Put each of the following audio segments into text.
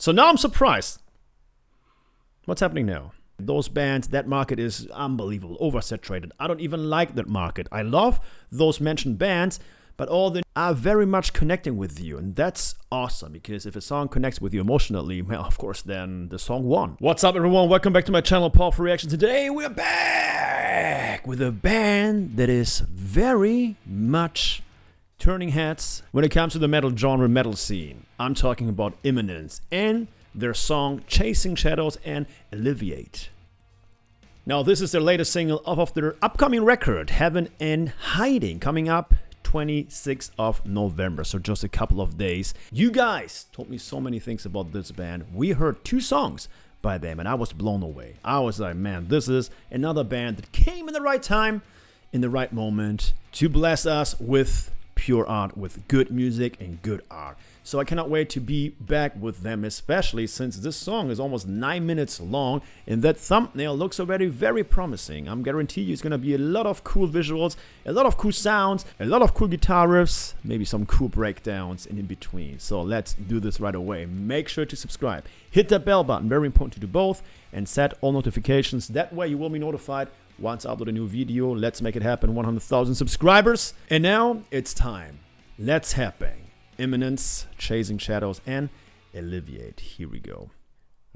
So now I'm surprised. What's happening now? Those bands, that market is unbelievable, oversaturated. I don't even like that market. I love those mentioned bands, but all of them are very much connecting with you. And that's awesome, because if a song connects with you emotionally, well, of course, then the song won. What's up, everyone? Welcome back to my channel, Powerful Reaction. Today, we're back with a band that is very much turning heads when it comes to the metal genre, metal scene. I'm talking about IMMINENCE and their song Chasing Shadows and Alleviate. Now, this is their latest single off of their upcoming record, Heaven in Hiding, coming up 26th of November, so just a couple of days. You guys told me so many things about this band. We heard 2 songs by them and I was blown away. I was like, man, this is another band that came in the right time, in the right moment to bless us with pure art, with good music and good art. So I cannot wait to be back with them, especially since this song is almost 9 minutes long and that thumbnail looks already very promising. I'm guarantee you it's gonna be a lot of cool visuals, a lot of cool sounds, a lot of cool guitar riffs, maybe some cool breakdowns and in between. So let's do this right away. Make sure to subscribe, hit that bell button, very important to do both, and set all notifications. That way you will be notified once I upload a new video. Let's make it happen, 100,000 subscribers. And now it's time. Let's happen. IMMINENCE, Chasing Shadows and Alleviate. Here we go.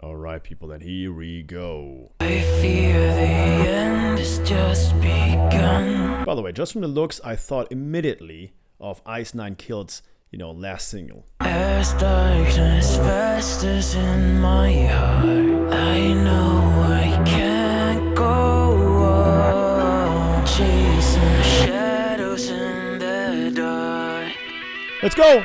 All right, people, then here we go. I fear the end has just begun. By the way, just from the looks, I thought immediately of Ice Nine Kills, last single. As darkness festers in my heart, I know I can't go on, chasing shadows in the dark. Let's go!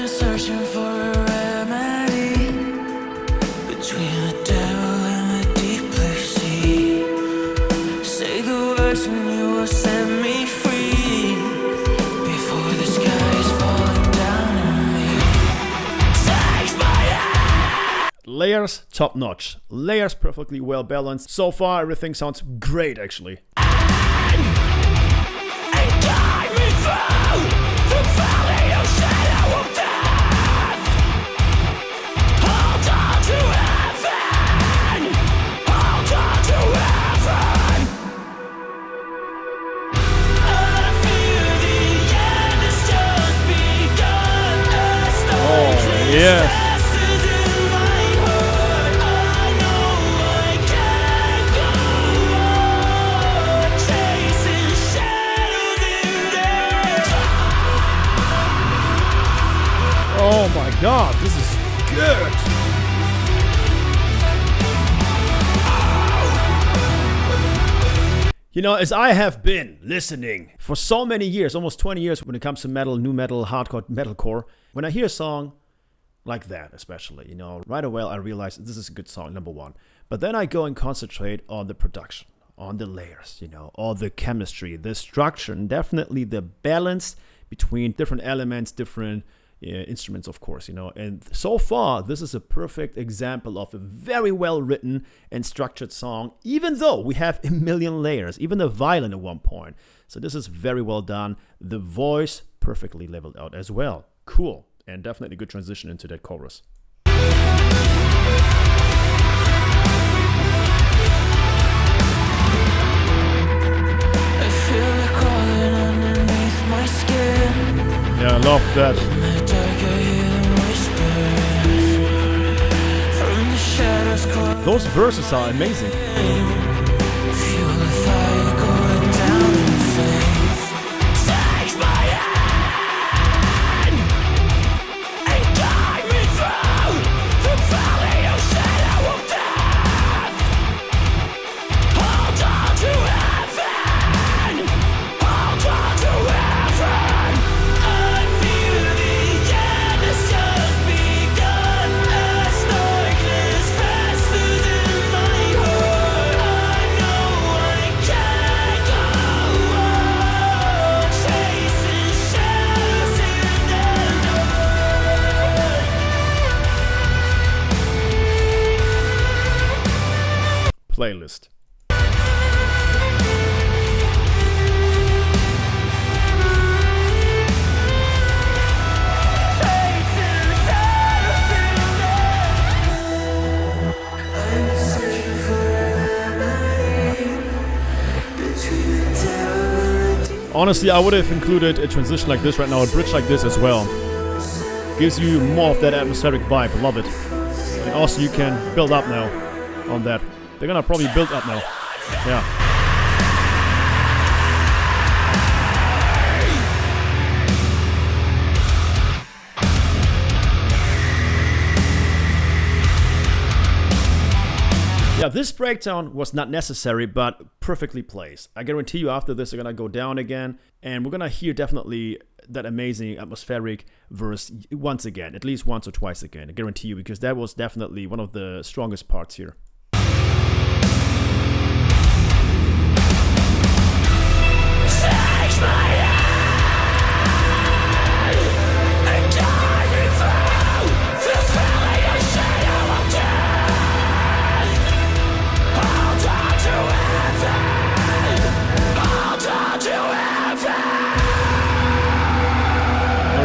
Searching for a remedy between the devil and the deep blue sea. Say the words and you will set me free before the sky is falling down on me. Takes my hand. Layers top notch. Layers perfectly well balanced. So far, everything sounds great, actually. And guide me through the valley of shadow of death. Yes. Oh my God, this is good. As I have been listening for so many years, almost 20 years when it comes to metal, new metal, hardcore, metalcore, when I hear a song like that, especially, right away I realize this is a good song, number one. But then I go and concentrate on the production, on the layers, all the chemistry, the structure, and definitely the balance between different elements, different instruments, of course, And so far, this is a perfect example of a very well written and structured song, even though we have a million layers, even the violin at one point. So this is very well done. The voice perfectly leveled out as well. Cool. And definitely a good transition into that chorus. I feel it crawling underneath my skin. Yeah, I love that. In the dark, I hear them whisper from the shadows. Those verses are amazing. Feel the fire going down in flames. Takes my hand and guide me through the valley of shadow of death. Hold on to heaven. Hold on to heaven. I feel the end has just begun. As darkness festers in my heart, I know I can't playlist. Honestly, I would have included a transition like this right now, a bridge like this as well. Gives you more of that atmospheric vibe. Love it. And also you can build up now on that. They're gonna probably build up now. Yeah. Yeah, this breakdown was not necessary, but perfectly placed. I guarantee you after this, they're gonna go down again, and we're gonna hear definitely that amazing atmospheric verse once again, at least once or twice again. I guarantee you, because that was definitely one of the strongest parts here.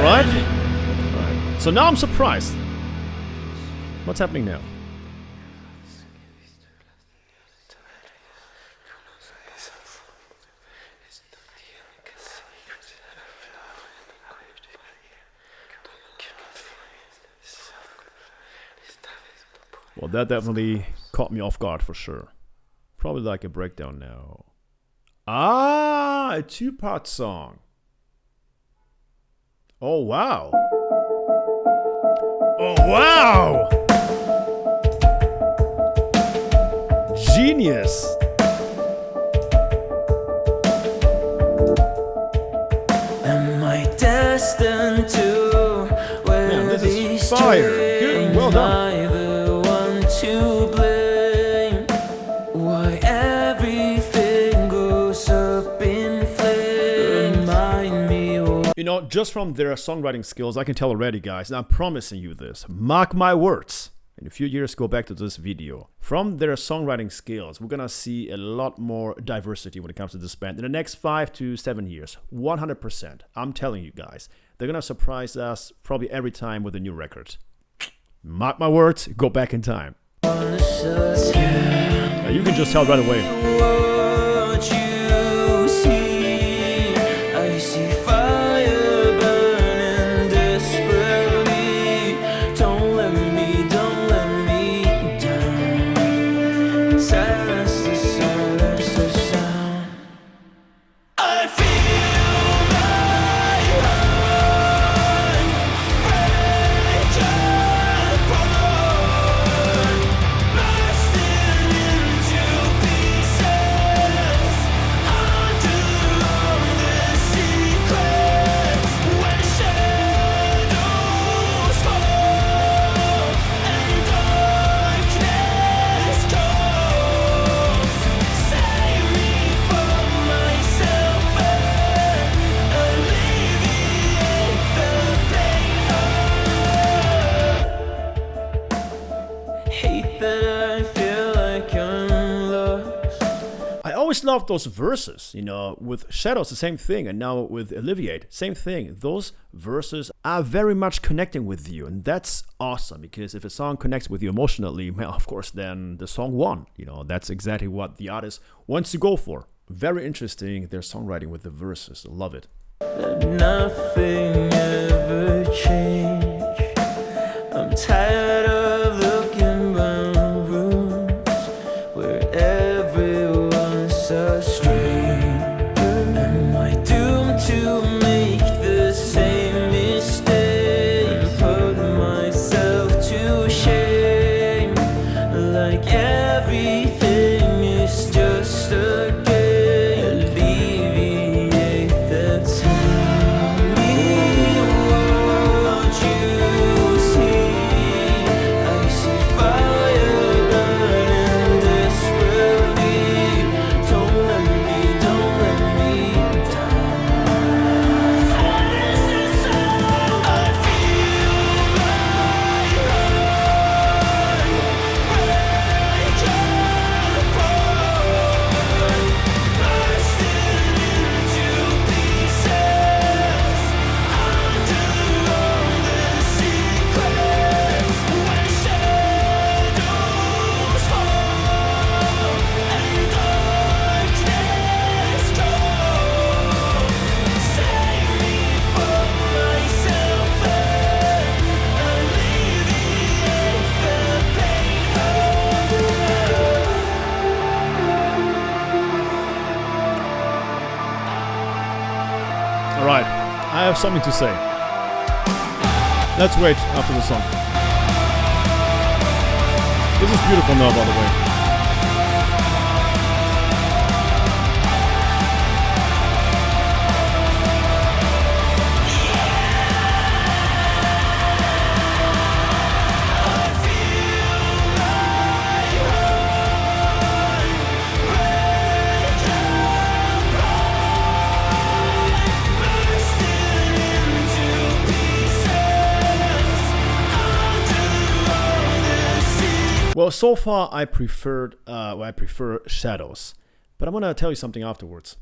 Alright. So now I'm surprised. What's happening now? Well, that definitely caught me off guard for sure. Probably like a breakdown now. Ah, a two-part song. Oh, wow. Oh, wow. Genius. Am I destined to wear Man, this is these fire. Good, well done. I'm the one to blame. Why everything goes up in flames. Remind me of You know, just from their songwriting skills, I can tell already, guys, and I'm promising you this. Mark my words. In a few years, go back to this video. From their songwriting skills, we're gonna see a lot more diversity when it comes to this band in the next 5 to 7 years. 100%. I'm telling you guys. They're gonna surprise us probably every time with a new record. Mark my words, go back in time. You can just tell right away. what you see. I see fire burning desperately. Don't let me down. Silence the sound. I feel my heart break apart, bursting into pieces. Under all the secrets, when shadows fall and darkness comes, save me from myself and alleviate the pain. Hate that I feel like I'm lost. I always love those verses, you know, with Shadows, the same thing, and now with Alleviate, same thing. Those verses are very much connecting with you, and that's awesome, because if a song connects with you emotionally, well, of course, then the song won. You know, that's exactly what the artist wants to go for. Very interesting, their songwriting with the verses. I love it. Let nothing ever change. I'm tired of looking round rooms where everyone's so strange. Am I doomed to make the same mistake? Put myself to shame, like everything is just a game. Alleviate the time. Me what you something to say. Let's wait after the song. This is beautiful now, by the way. Well, so far I prefer Shadows, but I'm gonna tell you something afterwards.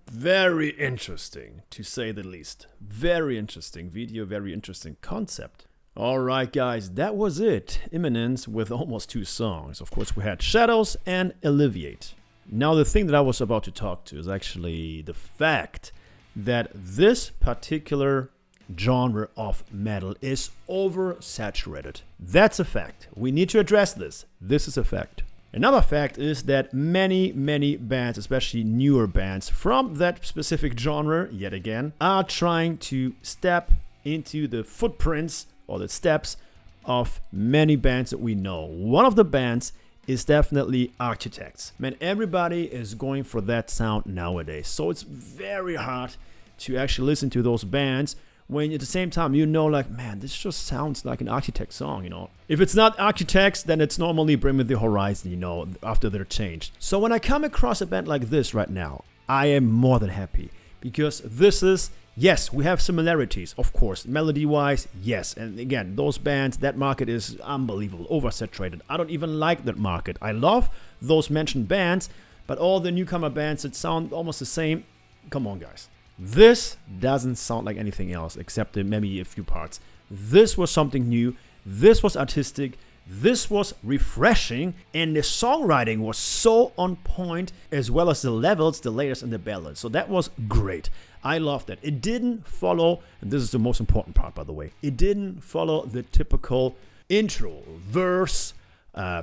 Very interesting, to say the least. Very interesting video, very interesting concept. Alright guys, that was it. Imminence with almost 2 songs. Of course we had Shadows and Alleviate. Now the thing that I was about to talk to is actually the fact that this particular genre of metal is oversaturated. That's a fact. We need to address this. This is a fact. Another fact is that many bands, especially newer bands from that specific genre, yet again, are trying to step into the footprints or the steps of many bands that we know. One of the bands is definitely Architects. Man, everybody is going for that sound nowadays. So it's very hard to actually listen to those bands when at the same time you know, like, man, this just sounds like an Architect song, you know. If it's not Architects, then it's normally Bring Me the Horizon, you know, after they're changed. So when I come across a band like this right now, I am more than happy, because this is, yes, we have similarities, of course, melody-wise, yes. And again, those bands, that market is unbelievable, oversaturated. I don't even like that market. I love those mentioned bands, but all the newcomer bands that sound almost the same, come on, guys. This doesn't sound like anything else except maybe a few parts. This was something new. This was artistic. This was refreshing, and the songwriting was so on point, as well as the levels, the layers, and the balance. So that was great. I loved it. It didn't follow, and this is the most important part, by the way, it didn't follow the typical intro, verse,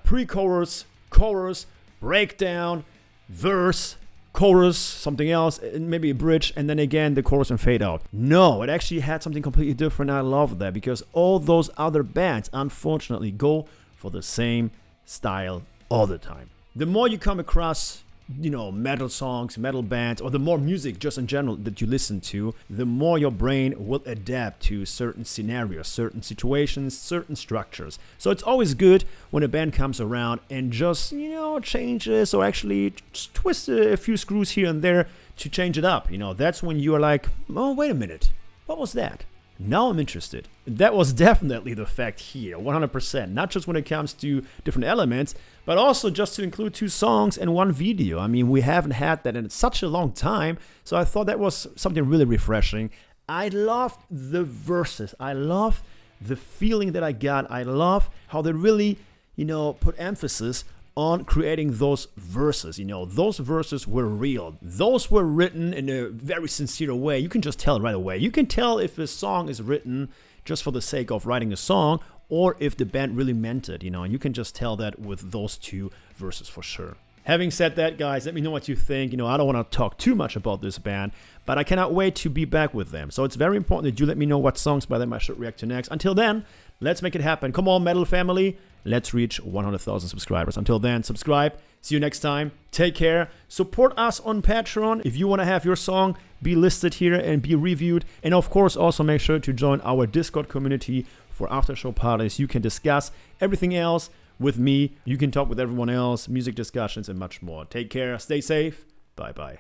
pre-chorus, chorus, breakdown, verse, chorus, something else, and maybe a bridge, and then again the chorus and fade out. No, it actually had something completely different. I love that, because all those other bands unfortunately go for the same style all the time. The more you come across, you know, metal songs, metal bands, or the more music just in general that you listen to, the more your brain will adapt to certain scenarios, certain situations, certain structures. So it's always good when a band comes around and just, you know, changes, or actually just twist a few screws here and there to change it up. You know, that's when you are like, oh, wait a minute, what was that? Now I'm interested. That was definitely the fact here, 100%. Not just when it comes to different elements, but also just to include 2 songs and 1 video. I mean, we haven't had that in such a long time, so I thought that was something really refreshing. I loved the verses. I love the feeling that I got. I love how they really, you know, put emphasis on creating those verses. You know, those verses were real. Those were written in a very sincere way. You can just tell right away. You can tell if a song is written just for the sake of writing a song, or if the band really meant it, you know, and you can just tell that with those 2 verses for sure. Having said that, guys, let me know what you think. You know, I don't want to talk too much about this band, but I cannot wait to be back with them. So it's very important that you let me know what songs by them I should react to next. Until then, let's make it happen. Come on, Metal Family. Let's reach 100,000 subscribers. Until then, subscribe. See you next time. Take care. Support us on Patreon if you want to have your song be listed here and be reviewed. And of course, also make sure to join our Discord community for after show parties. You can discuss everything else with me. You can talk with everyone else, music discussions, and much more. Take care. Stay safe. Bye-bye.